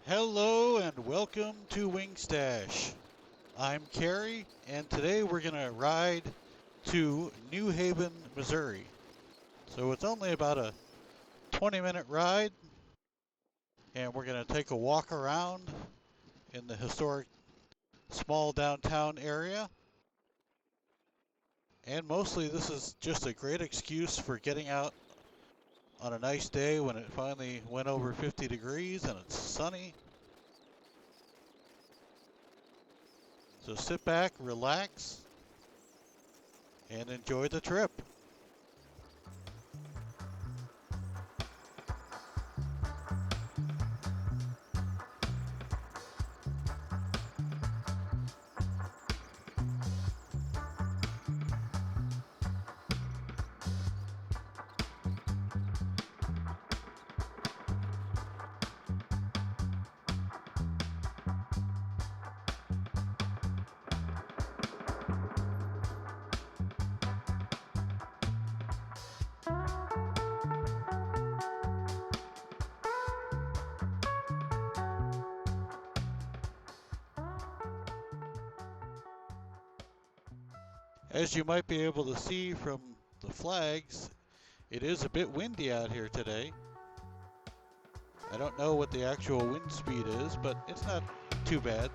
Hello and welcome to WingStache. I'm Carrie, and today we're going to ride to New Haven, Missouri. So it's only about a 20-minute ride, and we're going to take a walk around in the historic small downtown area. And mostly this is just a great excuse for getting out on a nice day when it finally went over 50 degrees and it's sunny. So sit back, relax, and enjoy the trip. As you might be able to see from the flags, it is a bit windy out here today. I don't know what the actual wind speed is, but it's not too bad.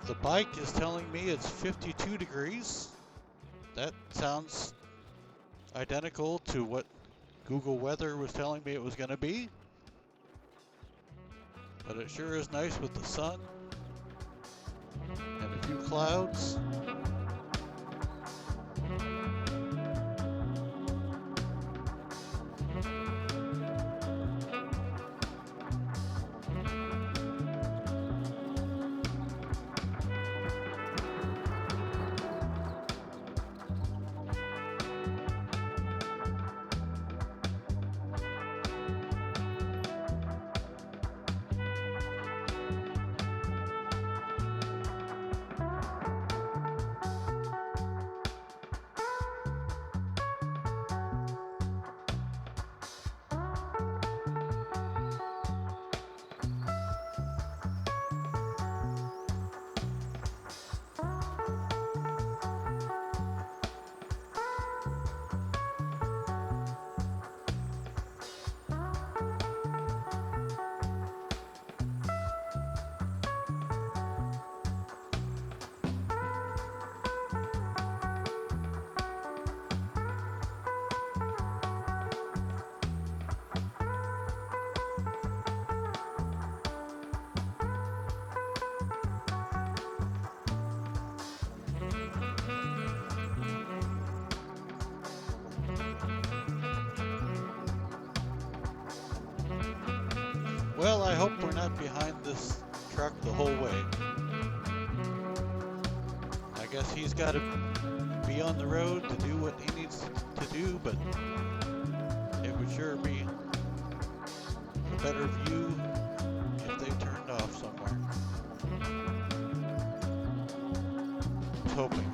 The bike is telling me it's 52 degrees. That sounds identical to what Google Weather was telling me it was going to be. But it sure is nice with the sun and a few clouds. Well, I hope we're not behind this truck the whole way. I guess he's got to be on the road to do what he needs to do, but it would sure be a better view if they turned off somewhere. I was hoping.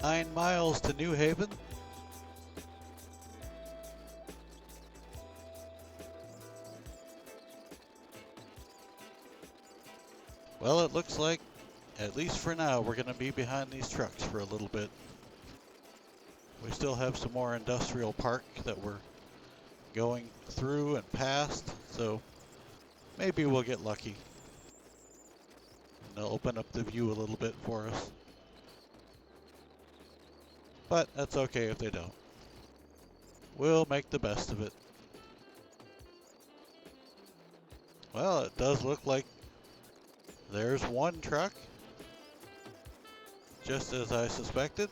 Nine miles to New Haven. Well, it looks like, at least for now, we're going to be behind these trucks for a little bit. We still have some more industrial park that we're going through and past, so maybe we'll get lucky. And they'll open up the view a little bit for us. But that's okay if they don't. We'll make the best of it. Well, it does look like there's one truck, just as I suspected.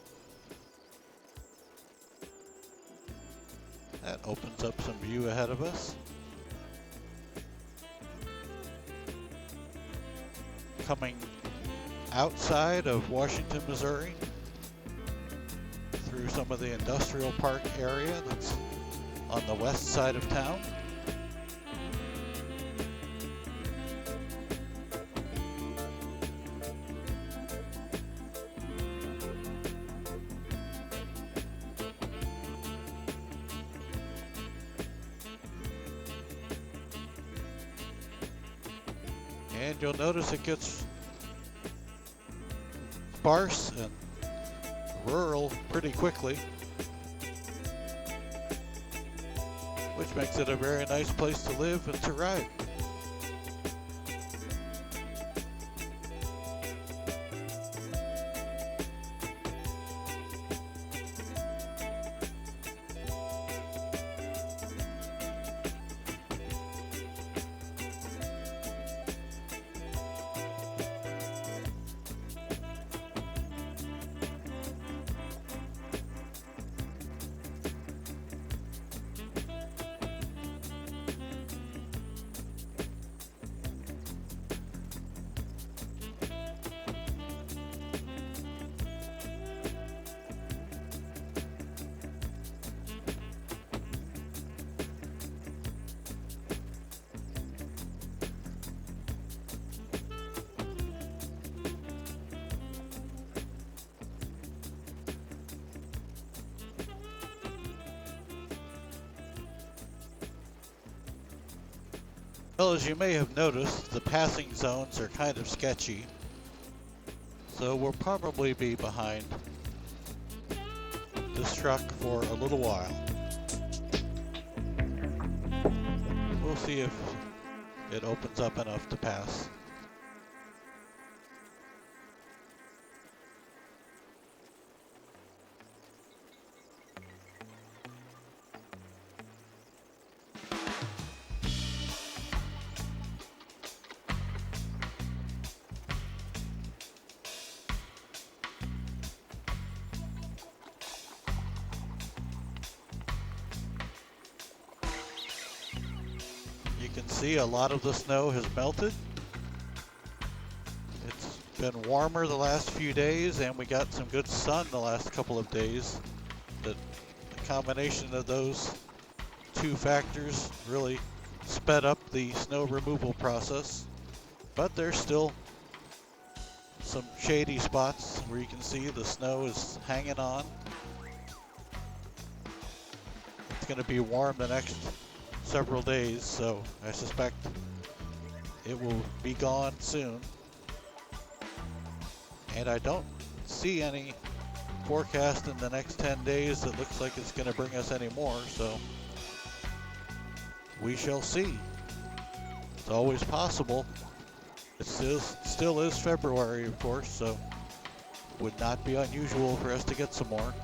That opens up some view ahead of us. Coming outside of Washington, Missouri, through some of the industrial park area that's on the west side of town. And you'll notice it gets sparse and rural pretty quickly, which makes it a very nice place to live and to ride. Well, as you may have noticed, the passing zones are kind of sketchy, so we'll probably be behind this truck for a little while. We'll see if it opens up enough to pass. You can see a lot of the snow has melted. It's been warmer the last few days, and we got some good sun the last couple of days. The combination of those two factors really sped up the snow removal process. But there's still some shady spots where you can see the snow is hanging on. It's going to be warm the next several days, so I suspect it will be gone soon. And I don't see any forecast in the next 10 days that looks like it's going to bring us any more, so we shall see. It's always possible. It still is February, of course, so it would not be unusual for us to get some more.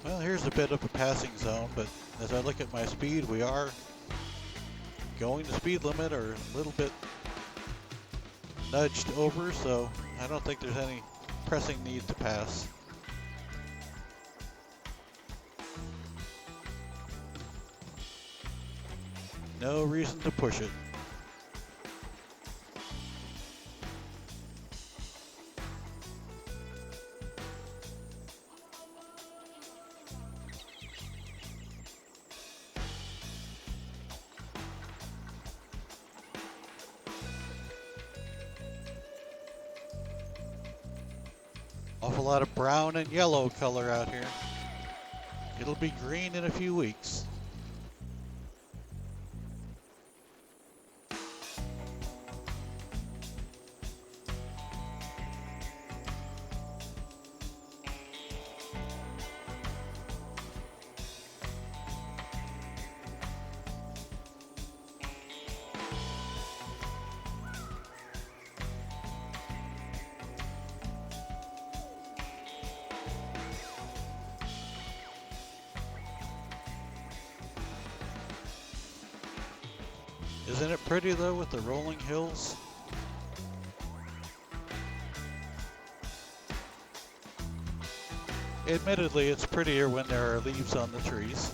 Well, here's a bit of a passing zone, but as I look at my speed, we are going the speed limit or a little bit nudged over, so I don't think there's any pressing need to pass. no reason to push it. Awful lot of brown and yellow color out here. It'll be green in a few weeks. Isn't it pretty though with the rolling hills? Admittedly, it's prettier when there are leaves on the trees.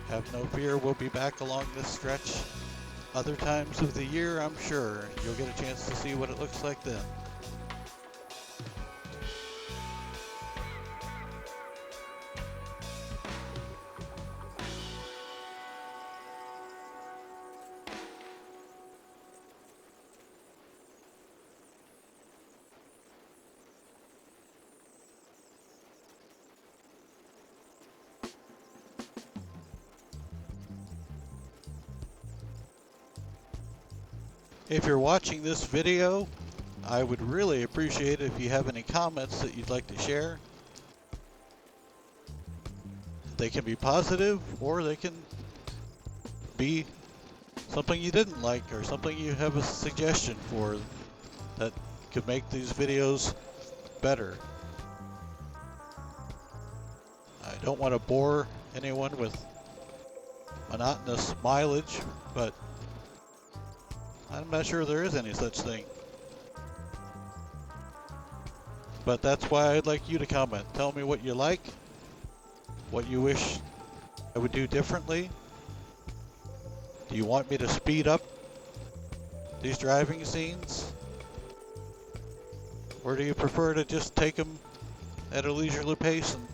Have no fear, we'll be back along this stretch other times of the year, I'm sure. You'll get a chance to see what it looks like then. If you're watching this video, I would really appreciate it if you have any comments that you'd like to share. They can be positive, or they can be something you didn't like, or something you have a suggestion for that could make these videos better. I don't want to bore anyone with monotonous mileage, but I'm not sure there is any such thing. But that's why I'd like you to comment. Tell me what you like, what you wish I would do differently. Do you want me to speed up these driving scenes? Or do you prefer to just take them at a leisurely pace and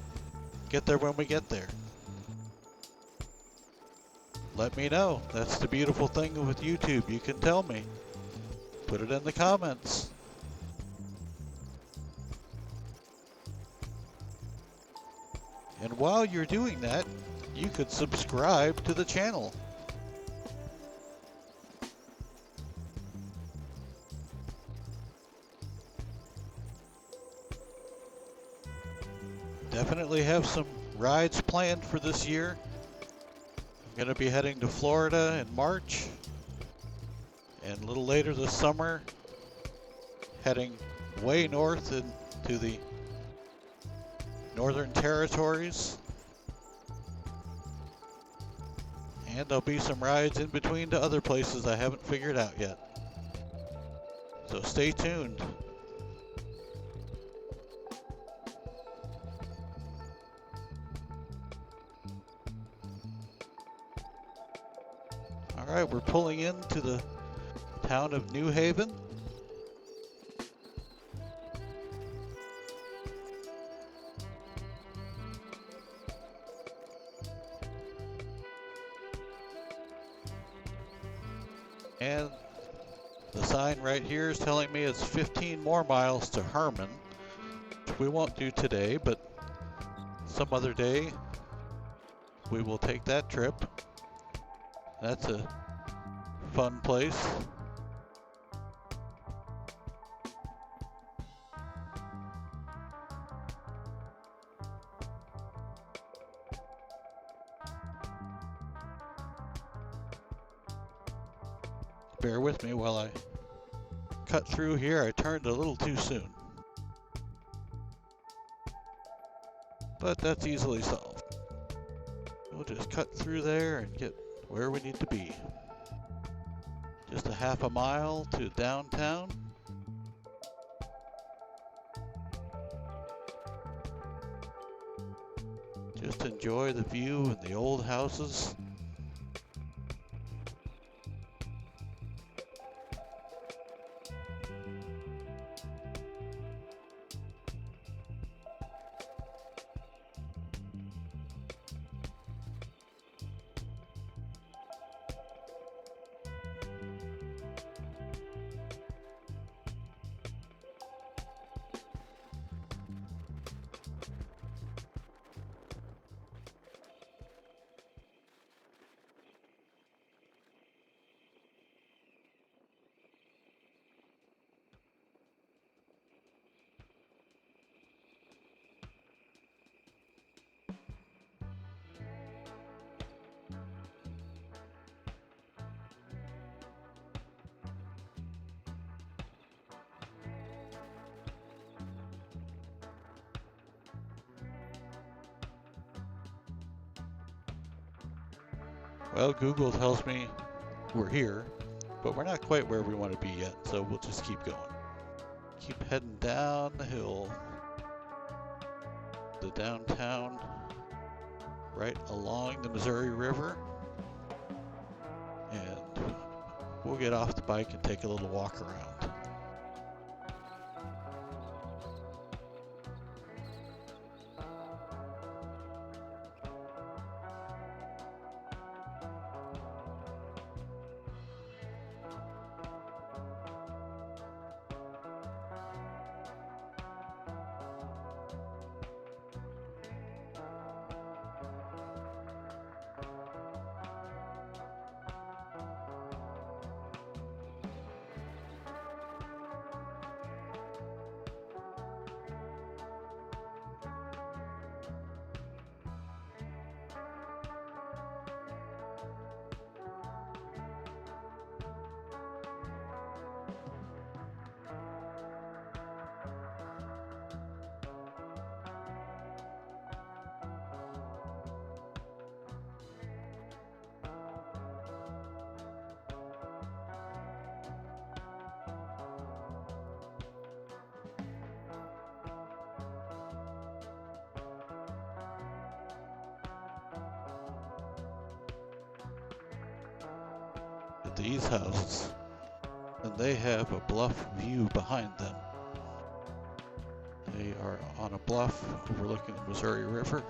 get there when we get there? Let me know. That's the beautiful thing with YouTube. You can tell me. Put it in the comments. And while you're doing that, you could subscribe to the channel. Definitely have some rides planned for this year. I'm going to be heading to Florida in March, and a little later this summer, heading way north into the Northern Territories. And there'll be some rides in between to other places I haven't figured out yet. So stay tuned. All right, we're pulling into the town of New Haven. And the sign right here is telling me it's 15 more miles to Herman, which we won't do today, but some other day we will take that trip. That's a fun place. Bear with me while I cut through here. I turned a little too soon, but that's easily solved. We'll just cut through there and get where we need to be. half a mile to downtown. Just enjoy the view and the old houses. Well, Google tells me we're here, but we're not quite where we want to be yet, so we'll just keep going. Keep heading down the hill. The downtown, right along the Missouri River. And we'll get off the bike and take a little walk around. These houses, and they have a bluff view behind them. They are on a bluff overlooking the Missouri River.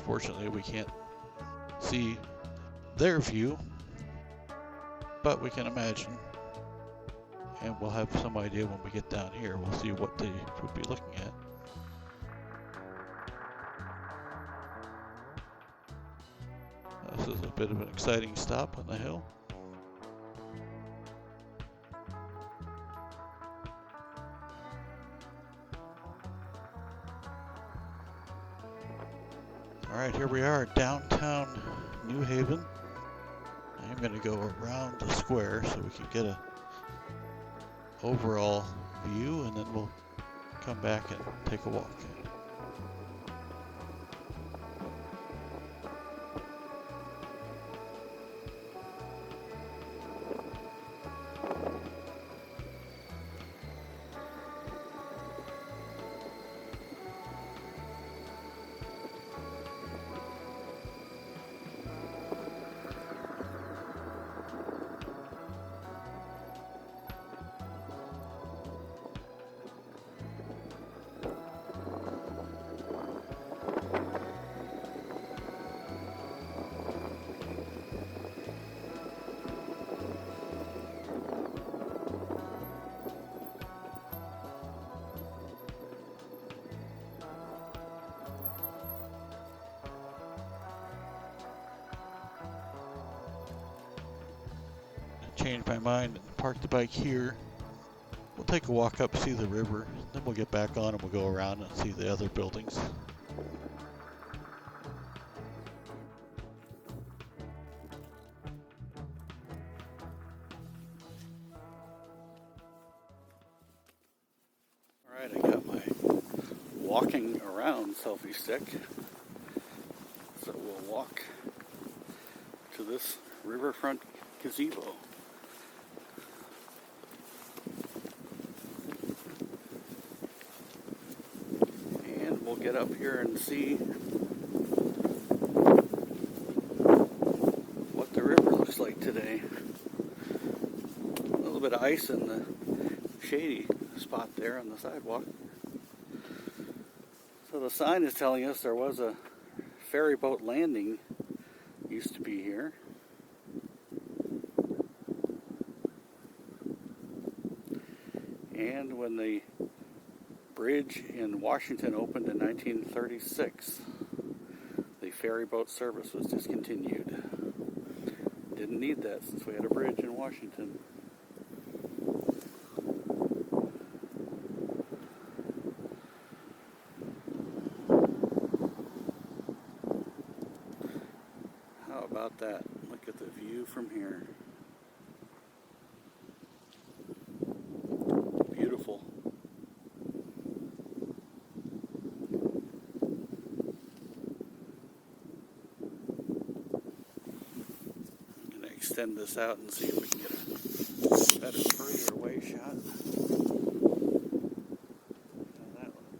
Fortunately, we can't see their view, but we can imagine, and we'll have some idea when we get down here. We'll see what they would be looking at. This is a bit of an exciting stop on the hill. All right, here we are, downtown New Haven. I'm going to go around the square so we can get a overall view, and then we'll come back and take a walk. Change my mind and park the bike here. We'll take a walk up, see the river, then we'll get back on and we'll go around and see the other buildings. Alright, I got my walking around selfie stick. So we'll walk to this riverfront gazebo. get up here and see what the river looks like today. A little bit of ice in the shady spot there on the sidewalk. So the sign is telling us there was a ferry boat landing used to be here. And when the bridge in Washington opened in 1936, the ferry boat service was discontinued. Didn't need that since we had a bridge in Washington. How about that? Look at the view from here. Beautiful. I'm going to extend this out and see if we can get a better further away shot. That one.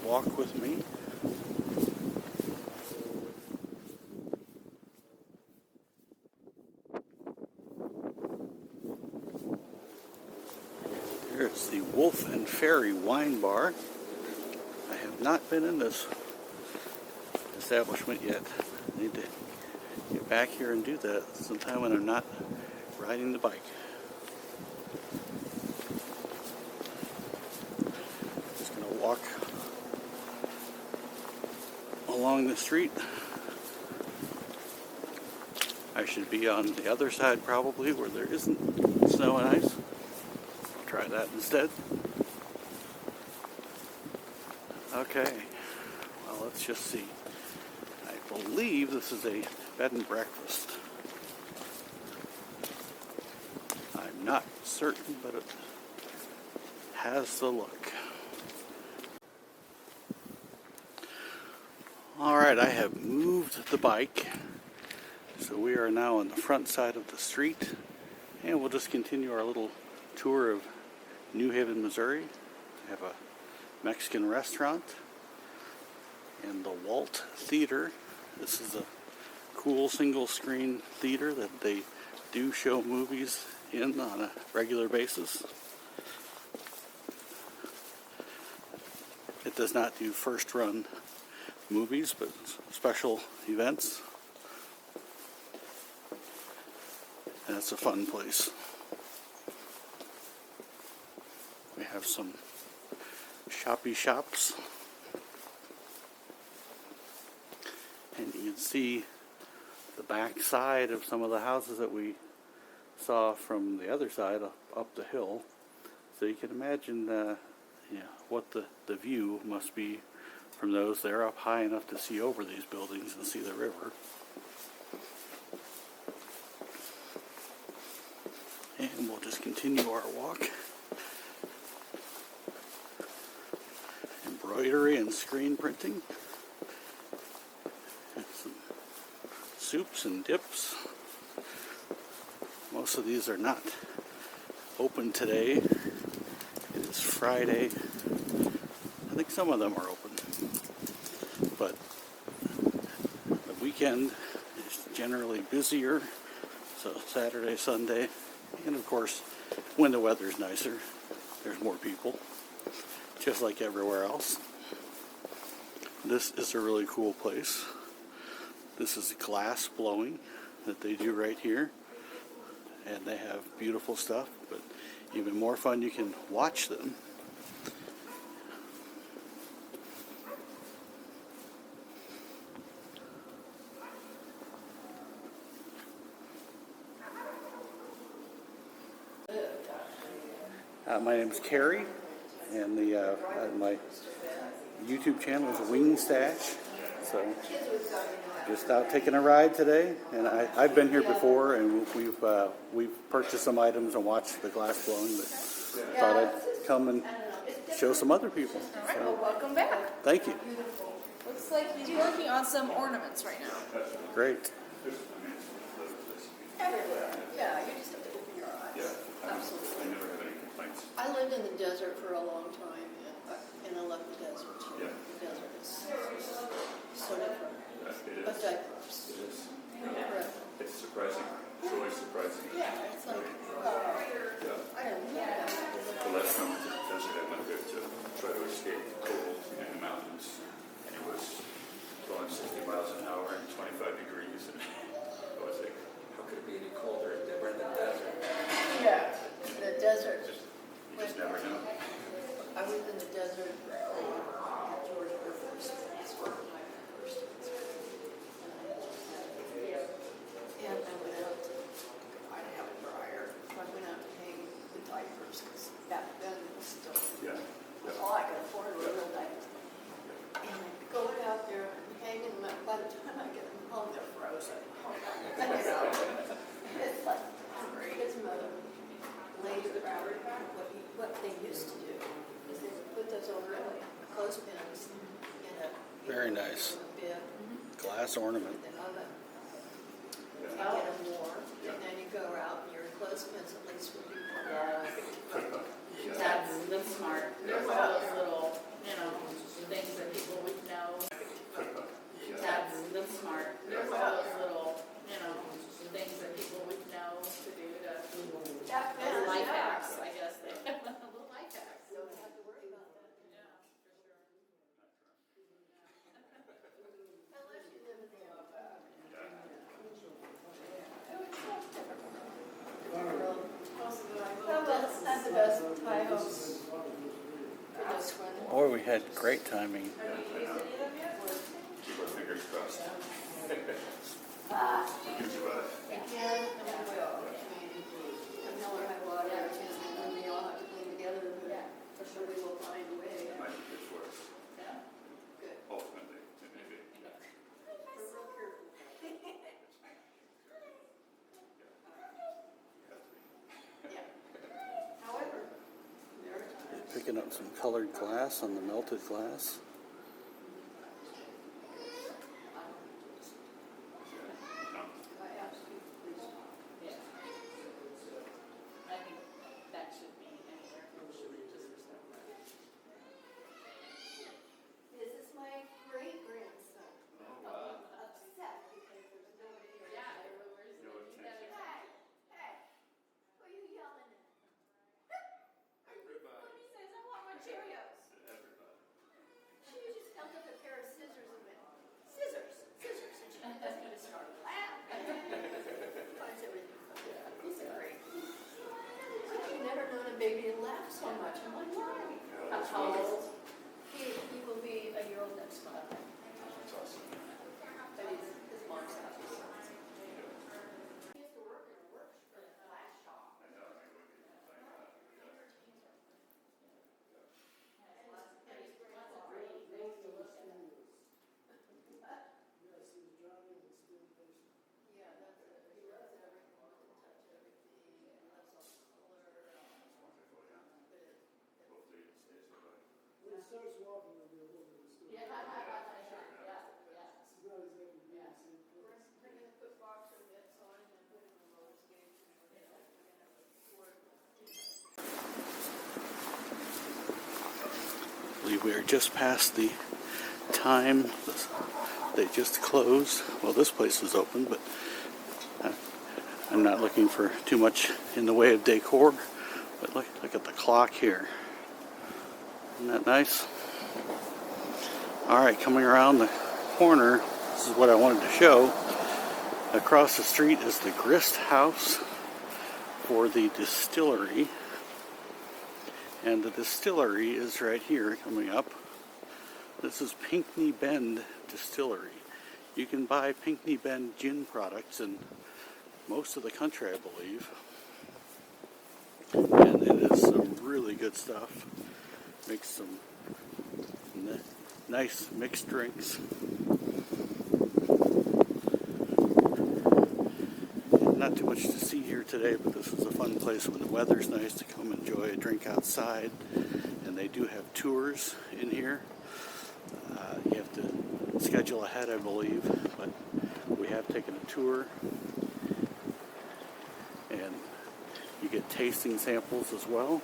Walk with me. There's the Wolf and Ferry Wine Bar. I have not been in this establishment yet. I need to get back here and do that sometime when I'm not riding the bike. Just going to walk along the street. I should be on the other side probably where there isn't snow and ice. I'll try that instead. Okay, well, let's just see. I believe this is a bed and breakfast. I'm not certain, but it has the look. Alright, I have moved the bike, so we are now on the front side of the street, and we'll just continue our little tour of New Haven, Missouri. We have a Mexican restaurant and the Walt Theater. This is a cool single screen theater that they do show movies in on a regular basis. It does not do first run movies, but special events. And it's a fun place. We have some shoppy shops. And you can see the back side of some of the houses that we saw from the other side up the hill. So you can imagine what the view must be from those. They're up high enough to see over these buildings and see the river. And we'll just continue our walk. Embroidery and screen printing. And some soups and dips. Most of these are not open today. It is Friday. I think some of them are open. But the weekend is generally busier. So Saturday, Sunday, and of course, when the weather's nicer, there's more people. Just like everywhere else. This is a really cool place. This is glass blowing that they do right here. And they have beautiful stuff, but even more fun, you can watch them. My name is Carrie, and my YouTube channel is WingStache. So, just out taking a ride today, and I've been here before, and we've purchased some items and watched the glass blowing, but thought I'd come and show some other people. All right, well, welcome back. Thank you. Looks like he's working on some ornaments right now. Great. Everywhere. Yeah, you just have to open your eyes. Yeah, absolutely. I never have any complaints. I lived in the desert for a long time, and I love the desert too. Yeah. The desert is so different. It But is. diverse. It is. Incredible. It's surprising. It's always surprising. Yeah, it's like, Yeah. I don't know. The last time I was in the desert, I went there to try to escape the cold in the mountains, and it was going 60 miles an hour and 25 degrees, and I was like, how could it be any colder? We're in the desert. Yeah, the desert. You just never know. I was in the desert. George Air Force. That's where my first was. And I went out to, I didn't have a dryer. I went out to hang the diapers because back then it was still, Yeah. all I could afford were real diapers. And I go out there and hang them up. By the time I get them home, they're frozen. It's like, his mother laid around. What they used to do is they would put those over in clothespins in a Very nice. bib, Glass ornament. the oven. You get them warm, and then you go out, and your clothespins at least would be warm. That's smart. There's all those little, things that people would know. That's smart. There's all those little, things that people would know to do to, as life hacks, I guess. Little life hacks. Don't have to worry about that. Yeah, for sure. Unless you live in the outback. That's the best high hopes for this one. Boy, we had great timing. Keep our fingers crossed. Again, and we will. Come hell or high water, and we all have to clean together, but for sure we will find a way. It might be good for us, Good. ultimately. It may be. We're real careful. Yeah. However, there are times. Picking up some colored glass on the melted glass. I absolutely stop. Yeah. I think that should be anywhere, just for stuff like that. This is my great grandson. Upset because there's nobody here. Yeah, where's No the attention. Hey, who are you yelling at? Everybody. He says, I want my Cheerios. Everybody. She just held up a pair of scissors and went, scissors, scissors. And she doesn't even start to laugh. Finds everything funny. He's a great. I've never known a baby to laugh so much. I'm like, why? How old? He will be a year old next month. That's awesome. But his mom's house. He has to work in a flash shop. I know, I would be like that. Yeah, that's it. He loves everything, wants to touch everything, he loves all the color. Wonderful, yeah. Hopefully it stays that way. When it starts walking, there'll be a little bit of story. Yeah, yeah. It's not exactly being the same place. We're gonna put boxer mitts on him and put him in roller skates and we're gonna have a sword. I believe we are just past the time they just closed. Well, this place is open, but I'm not looking for too much in the way of decor. But look at the clock here. Isn't that nice? All right, coming around the corner, this is what I wanted to show. Across the street is the grist house for the distillery. And the distillery is right here coming up. This is Pinckney Bend Distillery. You can buy Pinckney Bend gin products in most of the country, I believe. And it is really good stuff. Makes some nice mixed drinks. Not too much to see here today, but this is a fun place when the weather's nice to come enjoy a drink outside. And they do have tours in here. You have to schedule ahead, I believe, but we have taken a tour. And you get tasting samples as well.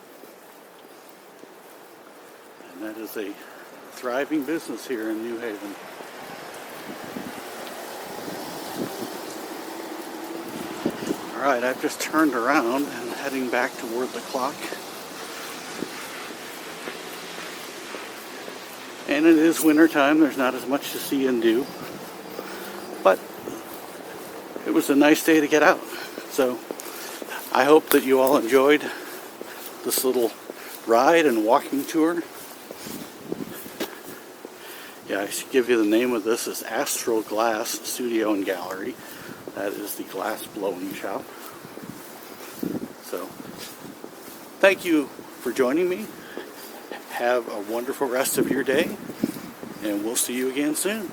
And that is a thriving business here in New Haven. Alright, I've just turned around and heading back toward the clock. And it is winter time, there's not as much to see and do. But it was a nice day to get out. So I hope that you all enjoyed this little ride and walking tour. Yeah, I should give you the name of this. Is Astral Glass Studio and Gallery. That is the glass blowing shop. So, thank you for joining me. Have a wonderful rest of your day, and we'll see you again soon.